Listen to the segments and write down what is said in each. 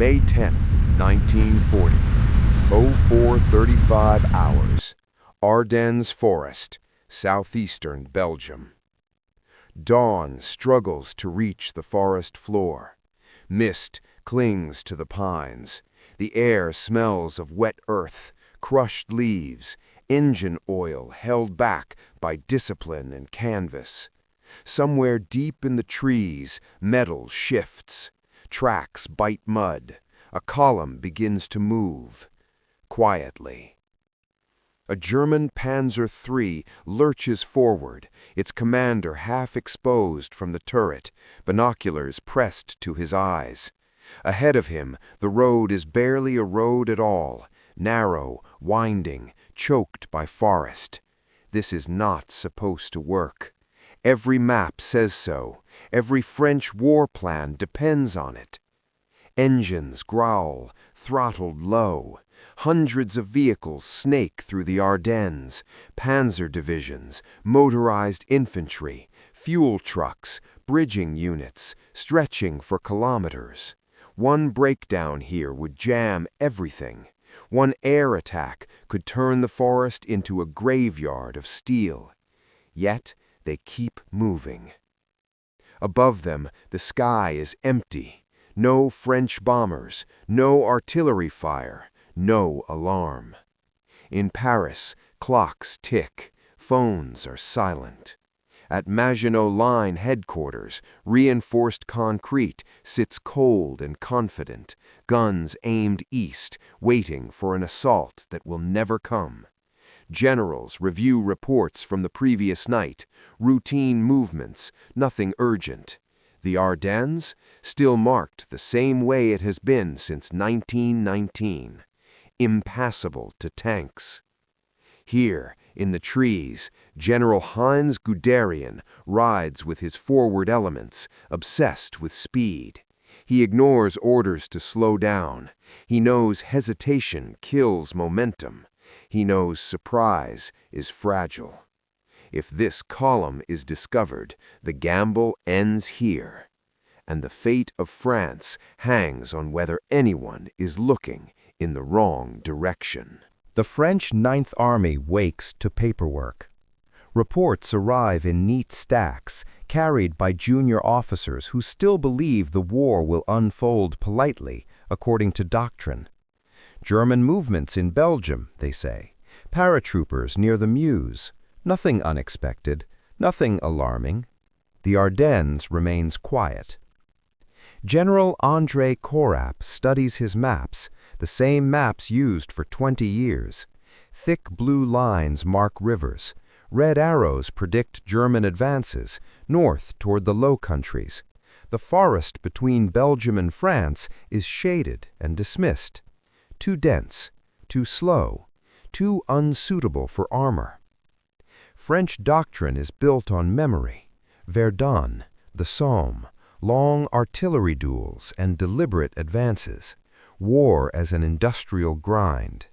May 10th, 1940. 04:35 hours. Ardennes Forest, southeastern Belgium. Dawn struggles to reach the forest floor. Mist clings to the pines. The air smells of wet earth, crushed leaves, engine oil held back by discipline and canvas. Somewhere deep in the trees, metal shifts. Tracks bite mud. A column begins to move. Quietly. A German Panzer III lurches forward, its commander half exposed from the turret, binoculars pressed to his eyes. Ahead of him, the road is barely a road at all, narrow, winding, choked by forest. This is not supposed to work. Every map says so. Every French war plan depends on it. Engines growl, throttled low. Hundreds of vehicles snake through the Ardennes, Panzer divisions, motorized infantry, fuel trucks, bridging units, stretching for kilometers. One breakdown here would jam everything. One air attack could turn the forest into a graveyard of steel. Yet they keep moving. Above them, the sky is empty. No French bombers, no artillery fire. No alarm. In Paris, clocks tick, phones are silent. At Maginot Line headquarters, reinforced concrete sits cold and confident, guns aimed east, waiting for an assault that will never come. Generals review reports from the previous night, routine movements, nothing urgent. The Ardennes, still marked the same way it has been since 1919. Impassable to tanks. Here, in the trees, General Heinz Guderian rides with his forward elements, obsessed with speed. He ignores orders to slow down. He knows hesitation kills momentum. He knows surprise is fragile. If this column is discovered, the gamble ends here. And the fate of France hangs on whether anyone is looking in the wrong direction. The French Ninth Army wakes to paperwork. Reports arrive in neat stacks, carried by junior officers who still believe the war will unfold politely, according to doctrine. German movements in Belgium, they say. Paratroopers near the Meuse. Nothing unexpected, nothing alarming. The Ardennes remains quiet. General André Korap studies his maps, the same maps used for 20 years. Thick blue lines mark rivers. Red arrows predict German advances, north toward the Low Countries. The forest between Belgium and France is shaded and dismissed. Too dense, too slow, too unsuitable for armor. French doctrine is built on memory. Verdun, the Somme, long artillery duels and deliberate advances, war as an industrial grind.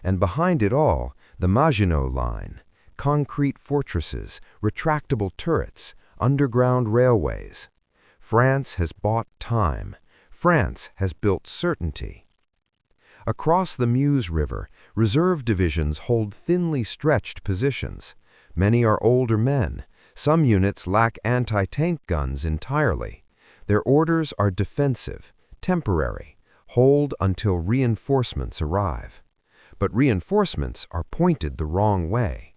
And behind it all, the Maginot Line, concrete fortresses, retractable turrets, underground railways. France has bought time. France has built certainty. Across the Meuse River, reserve divisions hold thinly stretched positions. Many are older men. Some units lack anti-tank guns entirely. Their orders are defensive, temporary, hold until reinforcements arrive. But reinforcements are pointed the wrong way.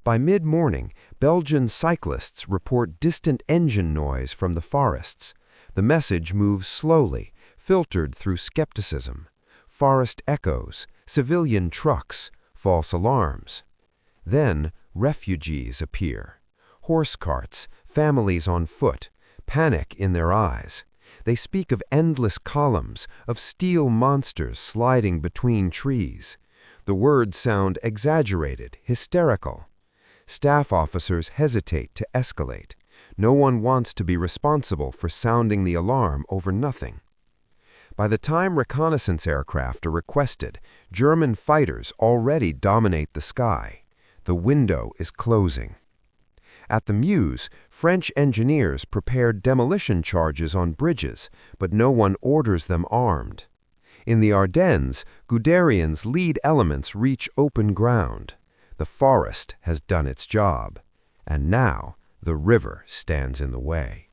By mid-morning, Belgian cyclists report distant engine noise from the forests. The message moves slowly, filtered through skepticism. Forest echoes, civilian trucks, false alarms. Then refugees appear. Horse carts, families on foot, panic in their eyes. They speak of endless columns, of steel monsters sliding between trees. The words sound exaggerated, hysterical. Staff officers hesitate to escalate. No one wants to be responsible for sounding the alarm over nothing. By the time reconnaissance aircraft are requested, German fighters already dominate the sky. The window is closing. At the Meuse, French engineers prepared demolition charges on bridges, but no one orders them armed. In the Ardennes, Guderian's lead elements reach open ground. The forest has done its job, and now the river stands in the way.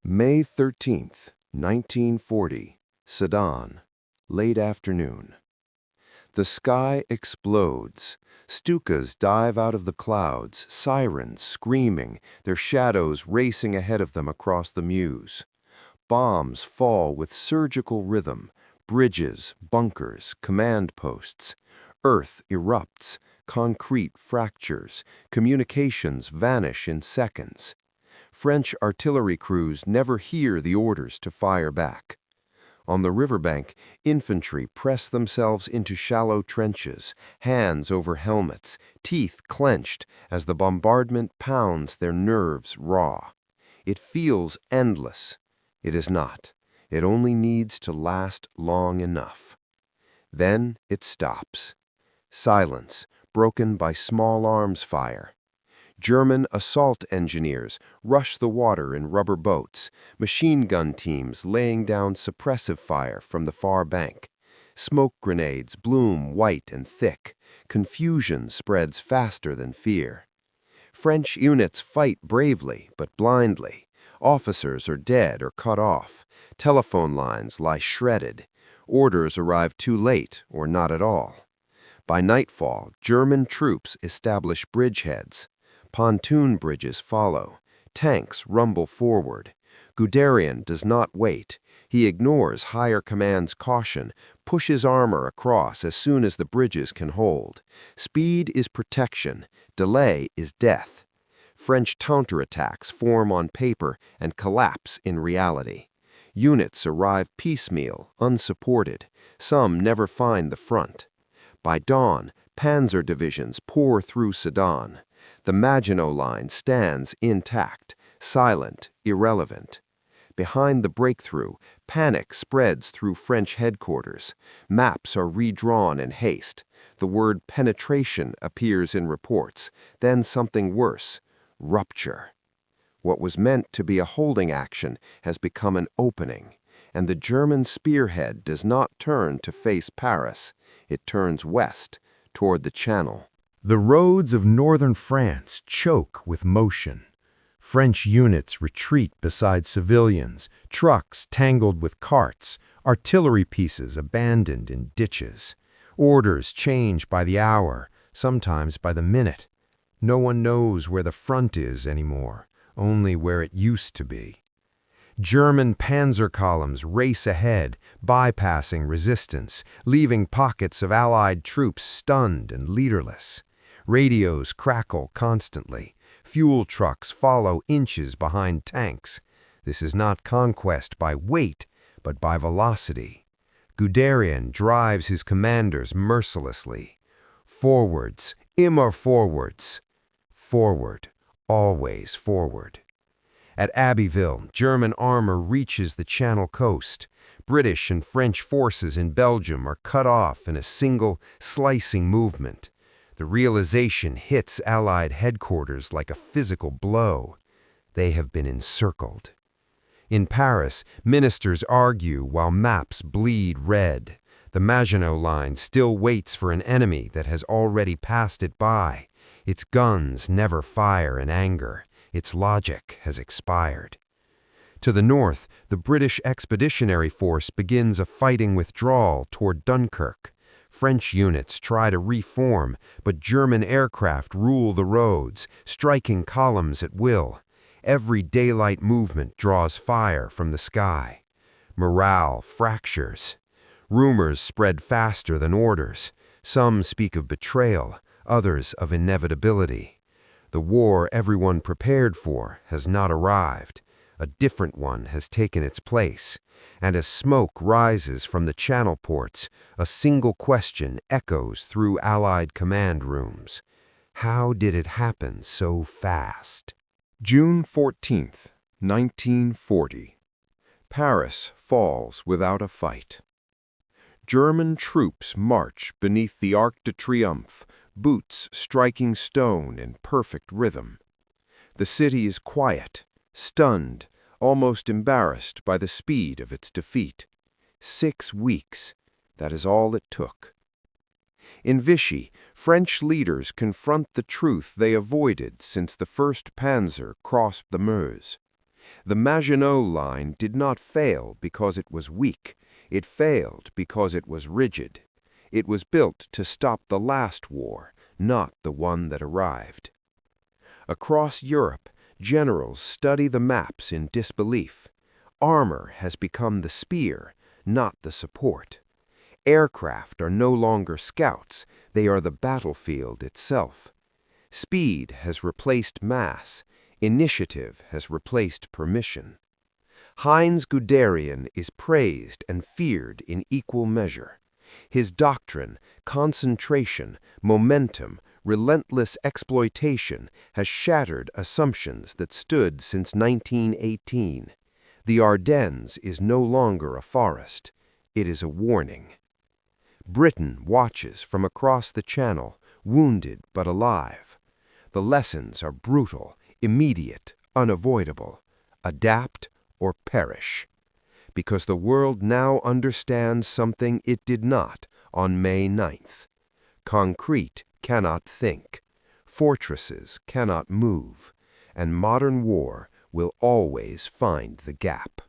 May 13th, 1940, Sedan, late afternoon. The sky explodes. Stukas dive out of the clouds, sirens screaming, their shadows racing ahead of them across the Meuse. Bombs fall with surgical rhythm, bridges, bunkers, command posts. Earth erupts, concrete fractures, communications vanish in seconds. French artillery crews never hear the orders to fire back. On the riverbank, infantry press themselves into shallow trenches, hands over helmets, teeth clenched as the bombardment pounds their nerves raw. It feels endless. It is not. It only needs to last long enough. Then it stops. Silence, broken by small arms fire. German assault engineers rush the water in rubber boats, machine gun teams laying down suppressive fire from the far bank. Smoke grenades bloom white and thick. Confusion spreads faster than fear. French units fight bravely but blindly. Officers are dead or cut off. Telephone lines lie shredded. Orders arrive too late or not at all. By nightfall, German troops establish bridgeheads. Pontoon bridges follow. Tanks rumble forward. Guderian does not wait. He ignores higher command's caution, pushes armor across as soon as the bridges can hold. Speed is protection. Delay is death. French counterattacks form on paper and collapse in reality. Units arrive piecemeal, unsupported. Some never find the front. By dawn, Panzer divisions pour through Sedan. The Maginot Line stands intact, silent, irrelevant. Behind the breakthrough, panic spreads through French headquarters. Maps are redrawn in haste. The word penetration appears in reports, then something worse, rupture. What was meant to be a holding action has become an opening, and the German spearhead does not turn to face Paris. It turns west, toward the Channel. The roads of northern France choke with motion. French units retreat beside civilians, trucks tangled with carts, artillery pieces abandoned in ditches. Orders change by the hour, sometimes by the minute. No one knows where the front is anymore, only where it used to be. German Panzer columns race ahead, bypassing resistance, leaving pockets of Allied troops stunned and leaderless. Radios crackle constantly. Fuel trucks follow inches behind tanks. This is not conquest by weight, but by velocity. Guderian drives his commanders mercilessly. Forwards, immer forwards. Forward, always forward. At Abbeville, German armor reaches the Channel coast. British and French forces in Belgium are cut off in a single, slicing movement. The realization hits Allied headquarters like a physical blow. They have been encircled. In Paris, ministers argue while maps bleed red. The Maginot Line still waits for an enemy that has already passed it by. Its guns never fire in anger. Its logic has expired. To the north, the British Expeditionary Force begins a fighting withdrawal toward Dunkirk. French units try to reform, but German aircraft rule the roads, striking columns at will. Every daylight movement draws fire from the sky. Morale fractures. Rumors spread faster than orders. Some speak of betrayal, others of inevitability. The war everyone prepared for has not arrived. A different one has taken its place. And as smoke rises from the Channel ports, a single question echoes through Allied command rooms. How did it happen so fast? June 14th, 1940. Paris falls without a fight. German troops march beneath the Arc de Triomphe, boots striking stone in perfect rhythm. The city is quiet, stunned, almost embarrassed by the speed of its defeat. 6 weeks, that is all it took. In Vichy, French leaders confront the truth they avoided since the first Panzer crossed the Meuse. The Maginot Line did not fail because it was weak. It failed because it was rigid. It was built to stop the last war, not the one that arrived. Across Europe, generals study the maps in disbelief. Armor has become the spear, not the support. Aircraft are no longer scouts, they are the battlefield itself. Speed has replaced mass, initiative has replaced permission. Heinz Guderian is praised and feared in equal measure. His doctrine, concentration, momentum, relentless exploitation has shattered assumptions that stood since 1918. The Ardennes is no longer a forest, it is a warning. Britain watches from across the Channel, wounded but alive. The lessons are brutal, immediate, unavoidable. Adapt or perish. Because the world now understands something it did not on May 9th. Concrete cannot think, fortresses cannot move, and modern war will always find the gap.